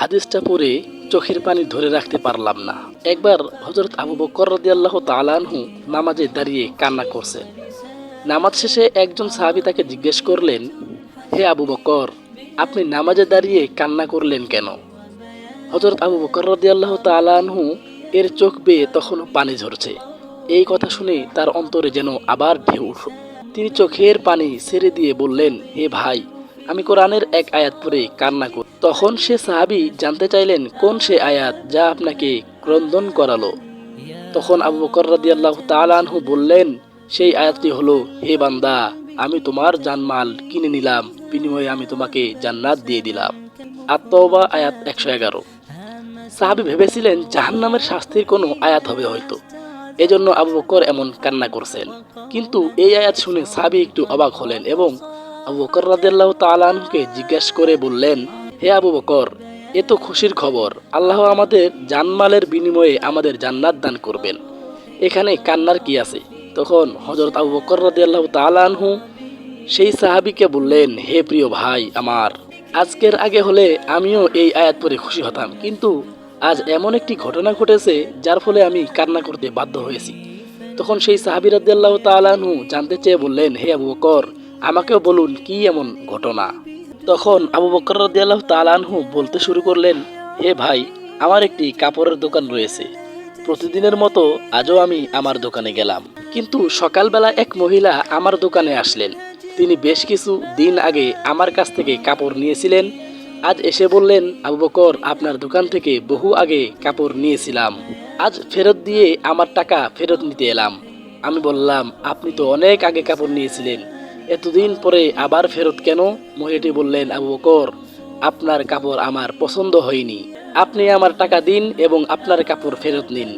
হাদিসটা পড়ে চোখের পানি ধরে রাখতে পারলাম না। একবার হযরত আবু বকর রাদিয়াল্লাহু তাআলা আনহু নামাজে দাঁড়িয়ে কান্না করছেন। নামাজ শেষে একজন সাহাবী তাকে জিজ্ঞেস করলেন, হে আবু বকর, আপনি নামাজে দাঁড়িয়ে কান্না করলেন কেন? হযরত আবু বকর রাদিয়াল্লাহু তাআলা আনহু এর চোখ বেয়ে তখনও পানি ঝরছে। এই কথা শুনে তার অন্তরে যেন আবার ঢেউ উঠল। তিনি চোখের পানি ছেড়ে দিয়ে বললেন, হে ভাই, আমি কোরআনের এক আয়াত পড়ে কান্না করি। তখন সে সাহাবী জানতে চাইলেন, কোন সে আয়াত যা আপনাকে ক্রন্দন করালো? তখন আবু বকর রাদিয়াল্লাহু তাআলা আনহু বললেন, সেই আয়াতটি হলো, হে বান্দা, আমি তোমার জানমাল কিনে নিলাম, বিনিময়ে আমি তোমাকে জান্নাত দিয়ে দিলাম। আত-তাওবা আয়াত 111। সাহাবী ভেবেছিলেন জাহান্নামের শাস্তির কোনো আয়াত হবে হয়তো, এজন্য আবু বকর এমন কান্না করছেন। কিন্তু এই আয়াত শুনে সাহাবী একটু অবাক হলেন এবং আবু বকর রাদিয়াল্লাহু তাআলা আনহুকে জিজ্ঞাসা করে বললেন, হে আবু বকর, এ তো খুশির খবর, আল্লাহ আমাদের জানমালের বিনিময়ে আমাদের জান্নাত দান করবেন, এখানে কান্নার কি আছে? তখন হযরত আবু বকর রাদিয়াল্লাহু তাআলা আনহু সেই সাহাবীকে বললেন, হে প্রিয় ভাই আমার, আজকের আগে হলে আমিও এই আয়াত পড়ে খুশি হতাম, কিন্তু আজ এমন একটি ঘটনা ঘটেছে যার ফলে আমি কান্না করতে বাধ্য হয়েছি। তখন সেই সাহাবী রাদিয়াল্লাহু তাআলা আনহু জানতে চেয়ে বললেন, হে আবু বকর, আমাকেও বলুন কি এমন ঘটনা? তখন আবু বকর রাদিয়াল্লাহু তাআলা আনহু বলতে শুরু করলেন, হে ভাই, আমার একটি কাপড়ের দোকান রয়েছে। প্রতিদিনের মতো আজও আমি আমার দোকানে গেলাম, কিন্তু সকালবেলা এক মহিলা আমার দোকানে আসলেন। তিনি বেশ কিছু দিন আগে আমার কাছ থেকে কাপড় নিয়েছিলেন। আজ এসে বললেন, আবু বকর, আপনার দোকান থেকে বহু আগে কাপড় নিয়েছিলাম, আজ ফেরত দিয়ে আমার টাকা ফেরত নিতে এলাম। আমি বললাম, আপনি তো অনেক আগে কাপড় নিয়েছিলেন, এতদিন পরে আবার ফেরত কেন? মহিলাটি বললেন, আবু বকর, আপনার কাপড় আমার পছন্দ হয়নি, আপনি আমার টাকা দিন এবং আপনার কাপড় ফেরত নিন।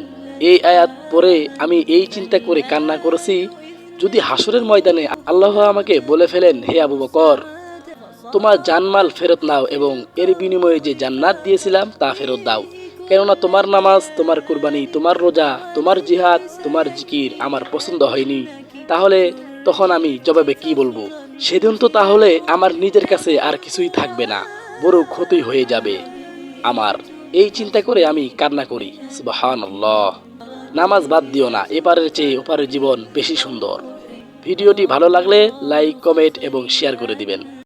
এই আয়াত পরে আমি এই চিন্তা করে কান্না করেছি, যদি হাসরের ময়দানে আল্লাহ আমাকে বলে ফেলেন, হে আবু বকর, তোমার জানমাল ফেরত নাও এবং এর বিনিময়ে যে জান্নাত দিয়েছিলাম তা ফেরত দাও, কেননা তোমার নামাজ, তোমার কুরবানি, তোমার রোজা, তোমার জিহাদ, তোমার জিকির আমার পছন্দ হয়নি, তাহলে তখন আমি জবাবে কি বলবো? সেদিন তো তাহলে আমার নিজের কাছে আর কিছুই থাকবে না, বড় ক্ষতি হয়ে যাবে আমার। এই চিন্তা করে আমি কান্না করি। সুবহানাল্লাহ। নামাজ বাদ দিও না, এপারের চেয়ে ওপারের জীবন বেশি সুন্দর। ভিডিওটি ভালো লাগলে লাইক, কমেন্ট এবং শেয়ার করে দিবেন।